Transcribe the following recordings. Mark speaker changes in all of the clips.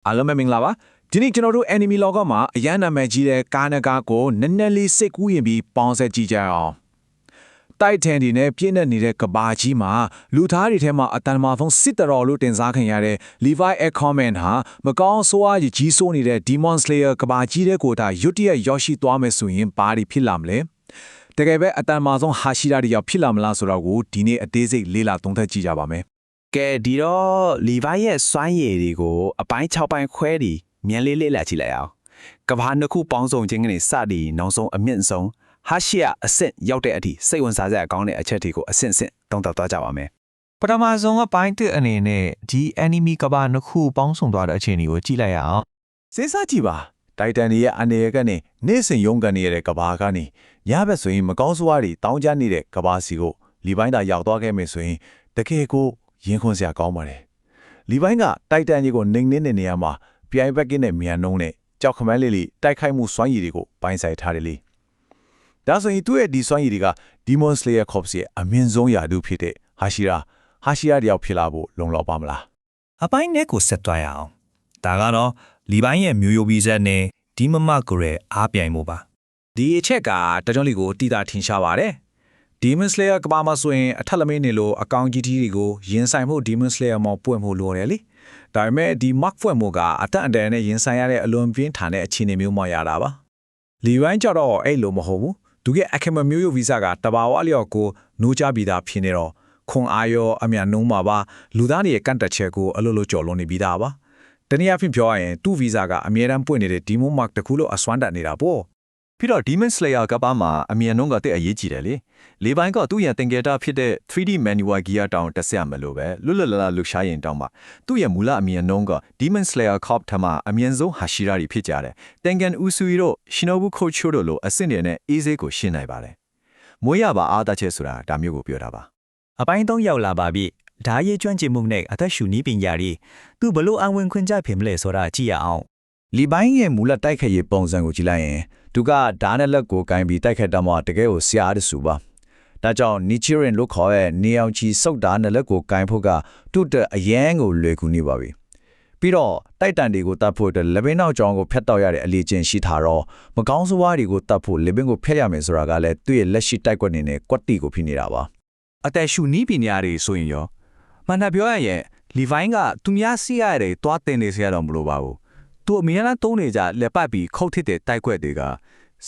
Speaker 1: အားလုံးပဲမင်္ဂလာပါဒီနေ့ကျွန်တော်တို့ enemy လောကမှာအရန်နာမည်ကြီးတဲ့ကားနကားကိုနည်းနည်းလေးစိတ်ကူးရင်ပြီးပေါင်းဆက်ကြည့်ကြအောင်တိုက်ထန်ဒီနဲ့ပြည့်နေနေတဲ့ကဘာကြီးမှာလူသားတွေထဲမှာအတန်မာဆုံးစစ်တော်လို့တင်စားခံရတဲ့ Levi Ackerman ဟာမကောင်းဆိုးဝါးကြီးဆိုးနေတဲ့ Demon Slayer ကဘာကြီးတဲ့ကိုတာရွတ်တရက်ရောက်ရှိသွားမယ်ဆိုရင်ဘာတွေဖြစ်လာမလဲတကယ်ပဲအတန်မာဆုံးဟာရှိတာတွေရောက်ဖြစ်လာမလားဆိုတော့ကိုဒီနေ့အသေးစိတ်လေးလာသုံးသပ်ကြည့်ကြပါမယ်
Speaker 2: ကဲဒီတော့ Levi ရဲ့စွမ်းရည်တွေကိုအပိုင်း6ပိုင်းခွဲပြီးမြန်လေးလေးလာကြည့်လိုက်အောင်ကဘာနှစ်ခုပေါင်းစုံခြင်းကနေစသည်နောက်ဆုံးအမြင့်ဆုံးဟာရှိယအဆင့်ရောက်တဲ့အထိစိတ်ဝင်စားစရာကောင်းတဲ့အချက်တွေကိုအဆင့်ဆင့်တုံ့တက်သွားကြပါမယ်ပ
Speaker 3: ထမဆုံးအပိုင်း1အနေနဲ့ဒီ enemy ကဘာနှစ်ခုပေါင်းစုံသွားတဲ့အခြေအနေကိုကြည့်လိုက်ရအောင်စ
Speaker 1: ဉ်းစားကြည့်ပါတိုက်တန်ရဲ့အနေရကနေနေ့စဉ်ရုံးကန်နေတဲ့ကဘာကနေညဘက်ဆိုရင်မကောင်းစွားတွေတောင်းကြနေတဲ့ကဘာစီကိုလီပိုင်းသာရောက်သွားခဲ့မယ်ဆိုရင်တကယ်ကိုရင်ခွန်စရာကောင်းပါတယ်လီပိုင်းကတိုက်တန်ကြီးကိုနှိမ်နှင်းနေနေရမှာပြိုင်ဘက်ကင်းနဲ့မြန်နှုံးနဲ့ကြောက်ခမန်းလေးလေးတိုက်ခိုက်မှုစွမ်းရည်တွေကိုပိုင်းဆိုင်ထားတယ်လေဒါဆိုရင်သူ့ရဲ့ဒီစွမ်းရည်တွေက Demon Slayer Corps ရဲ့အမြင့်ဆုံးယာဒုဖြစ်တဲ့ဟာရှိရာတယောက်ဖြစ်လာဖို့လုံလောက်ပါမလားအ
Speaker 3: ပိုင်းနဲ့ကိုဆက်သွားရအောင်ဒါကတော့လီပိုင်းရဲ့မျိုးရိုးဗီဇက်နဲ့ဒီမမကိုရဲ့အားပြိုင်မှုပါ
Speaker 1: ဒီအချက်ကတကြွလီကိုတိတာထင်ရှားပါတယ် Demon Slayer ကဘာမှာဆိုရင်အထက်လမင်းနေလို့အကောင်ကြီးတီတွေကိုရင်ဆိုင်မှု Demon Slayer မှာပွင့်မှုလိုတယ်လေဒါပေမဲ့ဒီ Mark ဖွင့်မှုကအတက်အတန်နဲ့ရင်ဆိုင်ရတဲ့အလွန်ပြင်းထန်တဲ့အခြေအနေမျိုးမှရတာပါလီဝိုင်းကြတော့အဲ့လိုမဟုတ်ဘူးသူရဲ့အခက်မမျိုးရိုးဗီဇကတဘာဝအလျော်ကိုနိုးကြပြီးသားဖြစ်နေတော့ခွန်အာရောအမြန်နှုံးမှာပါလူသားတွေရဲ့ကန့်တက်ချက်ကိုအလိုလိုကြော်လွန်နေပြီးသားပါတနည်းအားဖြင့်ပြောရရင်သူ့ဗီဇကအမြဲတမ်းပွင့်နေတဲ့ Demon Mark တခုလို့အစွမ်းတက်နေတာပေါ့
Speaker 4: ပြီးတော့ Demon Slayer ကပါမှာအမြန်နှုံးကတဲ့အရေးကြီးတယ်လေလေးပိုင်းကသူ့ရဲ့သင်္ကေတဖြစ်တဲ့ 3D manual gear တောင်တက်ဆက်ရမလို့ပဲလွတ်လပ်လပ်လှူရှားရင်တောင်မှသူ့ရဲ့မူလအမြန်နှုံးက Demon Slayer Corp ထမှာအမြန်ဆုံးဟာရှိရာတွေဖြစ်ကြတယ်Tengen Usui တို့ Shinobu Kocho တို့လိုအဆင့်တွေနဲ့အေးဆေးကိုရှင်းနိုင်ပါတယ်မွေးရပါအားတချက်ဆိုတာဒါမျိုးကိုပြောတာပါ
Speaker 3: အပိုင်း3ရောက်လာပါပြီဓာရေးကျွမ်းကျင်မှုနဲ့အသက်ရှူနည်းပညာတွေသူဘလို့အဝင်ခွင့်ကြဖြစ်မလဲဆိုတာကြည့်ရအောင်လ
Speaker 1: ီပိုင်းရဲ့မူလတိုက်ခတ်ရေးပုံစံကိုကြည့်လိုက်ရင်သူကဓာတ်နဲ့လက်ကိုကင်ပြီးတိုက်ခတ်တာမှတကယ်ကိုဆရာတဆူပါဒါကြောင့် Nichiren လို့ခေါ်တဲ့နေအောင်ချီစုပ်ဓာတ်နဲ့လက်ကိုကင်ဖို့ကသူ့တဲ့အရန်ကိုလွယ်ကူနေပါပြီပြီးတော့တိုက်တန်တွေကိုတတ်ဖို့အတွက်လက်ဘင်းနောက်ကြောင်းကိုဖျက်တောက်ရတဲ့အလေးချင်းရှိထားတော့မကောင်းစွားတွေကိုတတ်ဖို့လက်ဘင်းကိုဖျက်ရမယ်ဆိုတာကလည်းသူ့ရဲ့လက်ရှိတိုက်ကွက်နေတဲ့ကွက်တီကိုဖြစ်နေတာပါအ
Speaker 2: သက်ရှူနည်းပညာတွေဆိုရင်ရောမှန်တယ်ပြောရရင် Levi ကသူများစီရတဲ့တွားတင်နေစရာတော့မလိုပါဘူးသူအမြဲတမ်းသုံးနေကြလက်ပတ်ပြီးခုတ်ထစ်တဲ့တိုက်ကွက်တွေ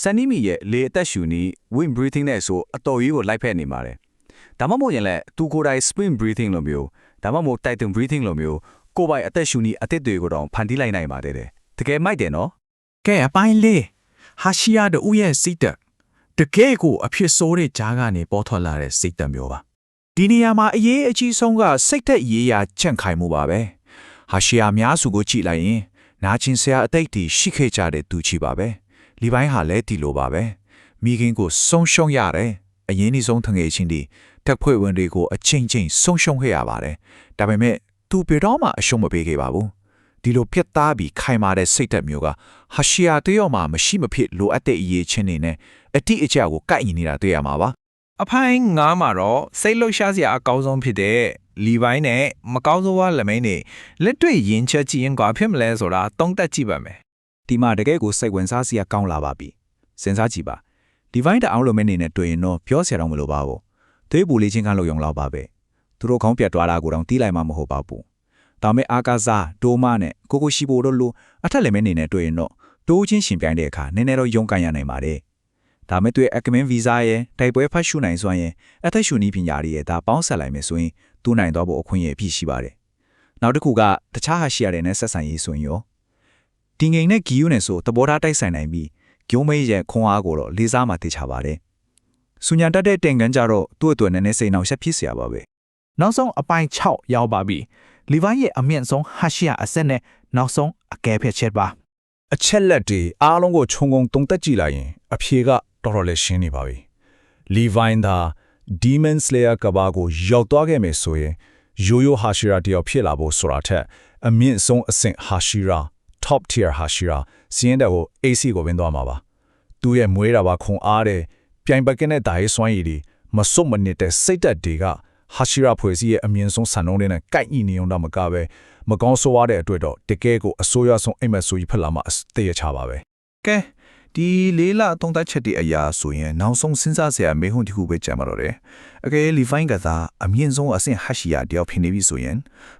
Speaker 2: ကစန်နီမီရဲ့လေအသက်ရှူနည်း wind breathing နဲ့ဆိုအတော်ကြီးကိုလိုက်ဖက်နေပါတယ်ဒါမှမဟုတ်ရင်လည်းသူကိုယ်တိုင် spin breathing လိုမျိုးဒါမှမဟုတ် titan breathing လိုမျိုးကိုယ်ပိုင်အသက်ရှူနည်းအသစ်တွေကိုတော့ဖန်တီးလိုက်နိုင်ပါတယ်တကယ်မိုက်တယ်နော်
Speaker 3: ကဲအပိုင်းလေးဟာရှိယတို့ရဲ့စိတ်တက်တကယ်ကိုအဖြစ်ဆိုးတဲ့ကြားကနေပေါ်ထွက်လာတဲ့စိတ်တက်မျိုးပါဒီနေရာမှာအရေးအကြီးဆုံးကစိတ်သက်ရေးရာချန့်ခိုင်မှုပါပဲဟာရှိယများစုကိုကြည့်လိုက်ရင်နာကျင်စရာအတိတ်တွေရှိခဲ့ကြတဲ့သူချီပါပဲလီပိုင်းဟာလည်းဒီလိုပါပဲမိခင်ကိုဆုံးရှုံးရတယ်အရင်နေ့ဆုံးထငယ်ချင်းတွေတက်ဖွဲ့ဝင်တွေကိုအချင်းချင်းဆုံးရှုံးခဲ့ရပါတယ်ဒါပေမဲ့သူဘယ်တော့မှအရှုံးမပေးခဲ့ပါဘူးဒီလိုပြတ်သားပြီးခိုင်မာတဲ့စိတ်သက်မျိုးကဟာရှိယာတယောက်မှမရှိမဖြစ်လိုအပ်တဲ့အရေးချင်းတွေနဲ့အတိအကျကိုကိုက်ညီနေတာတွေ့ရမှာပါအ
Speaker 5: ပိုင်း9မှာတော့စိတ်လှုပ်ရှားစရာအကောင်းဆုံးဖြစ်တဲ့လီပိုင်းနဲ့မကောင်းသောလက်မိန်တွေလက်တွေ့ရင်းချက်ကြည့်ရင်ကွာဖြစ်မလဲဆိုတာတုံးတက်ကြည့်ပါမယ်ဒ
Speaker 1: ီမှာတကယ်ကိုစိတ်ဝင်စားစရာကောင်းလာပါပြီစဉ်းစားကြည့်ပါဒီပိုင်းတအောင်လိုမဲနေနဲ့တွေ့ရင်တော့ပြောစရာတော့မလိုပါဘူးသွေးပူလေးချင်းကလောက်ရုံလောက်ပါပဲသူတို့ခေါင်းပြတ်သွားတာကိုတော့တီးလိုက်မှမဟုတ်ပါဘူးဒါမဲ့အာကာဇာဒိုမာနဲ့ကိုရှိဘိုတို့လိုအထက်လည်းမဲနေနဲ့တွေ့ရင်တော့တိုးချင်းရှင်ပြိုင်တဲ့အခါနည်းနည်းတော့ယုံကန်ရနိုင်ပါတယ်ဒါမဲ့သူရဲ့ Ackerman Visa ရဲ့တိုက်ပွဲဖတ်ရှုနိုင်စွမ်းရဲ့အသက်ရှူနည်းပညာတွေရဲ့ဒါပေါင်းဆက်လိုက်မယ်ဆိုရင်သူ့နိုင်တော့ဖို့အခွင့်အရေးအပြည့်ရှိပါတယ်နောက်တစ်ခုကတခြားဟာရှိရတဲ့နဲ့ဆက်ဆံရေးဆိုရင်ရောဒီငိန်နဲ့ဂီယိုနဲ့ဆိုသဘောထားတိုက်ဆိုင်နိုင်ပြီးဂိုးမေးရဲ့ခွန်အားကိုတော့လေးစားမှသိချပါတယ်။ဆူညာတက်တဲ့တင်ကန်းကြတော့သူ့အတွက်နည်းနည်းစိတ်နှောက်ရှက်ဖြစ်เสียပါပဲ
Speaker 3: ။နောက်ဆုံးအပိုင်း6ရောက်ပါပြီ။လီဗိုင်းရဲ့အမြင့်ဆုံးဟာရှိယာအဆက်နဲ့နောက်ဆုံးအကဲဖြတ်ချက်ပါ
Speaker 1: ။အချက်လက်တွေအားလုံးကိုခြုံငုံတုံးတက်ကြည့်လိုက်ရင်အဖြေကတော်တော်လေးရှင်းနေပါပြီ။လီဗိုင်းသာ Demon Slayer ကဘာကိုရောက်သွားခဲ့မယ်ဆိုရင်ရိုးရိုးဟာရှိရာတယောက်ဖြစ်လာဖို့ဆိုတာထက်အမြင့်ဆုံးအဆင့်ဟာရှိရာtop tier ဟာရှိရာစီးရင်တဲ့ကို AC ကိုဝင်သွားမှာပါသူရဲ့မွေးတာပါခွန်အားတဲ့ပြိုင်ပကင်းတဲ့ဓာတ်ရေးစွမ်းရည်တွေမစွတ်မနစ်တဲ့စိတ်သက်တွေက
Speaker 6: ဟာရှိရာဖွဲ့စည်းရဲ့အမြင့်ဆုံးစံနှုန်းတွေနဲ့ကိုက်ညီနေအောင်တော့မကပဲမကောင်းဆိုးရတဲ့အတွက်တော့တကယ်ကိုအစိုးရဆုံးအိမ်မက်ဆိုကြီးဖက်လာမှတည့်ရချပါပဲ
Speaker 3: ကဲဒီလေးလသုံးသက်ချက်တွေအရာဆိုရင်နောက်ဆုံးစဉ်းစားစရာမေးခွန်းတစ်ခုပဲကြံပါတော့တယ်အကယ်လီဖိုင်းကသာအမြင့်ဆုံးအဆင့်ဟာရှိယာတယောက်ဖြစ်နေပြီဆိုရင်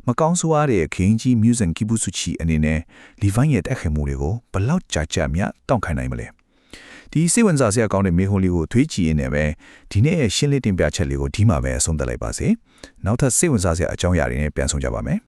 Speaker 3: မကောင်းဆိုးရတဲ့ခင်းကြီးမြူဇန်ကီဘူဆူချီအနေနဲ့လီဖိုင်းရဲ့တက်ခဲမှုတွေကိုဘလောက်ကြာကြာမြတောင့်ခံနိုင်မလဲဒီစိတ်ဝင်စားစရာကောင်းတဲ့မေးခွန်းလေးကိုထွေးကြည့်ရင်းနဲ့ပဲဒီနေ့ရဲ့ရှင်းလင်းတင်ပြချက်လေးကိုဒီမှာပဲအဆုံးသတ်လိုက်ပါစေနောက်ထပ်စိတ်ဝင်စားစရာအကြောင်းအရာတွေနဲ့ပြန်ဆောင်ကြပါမယ်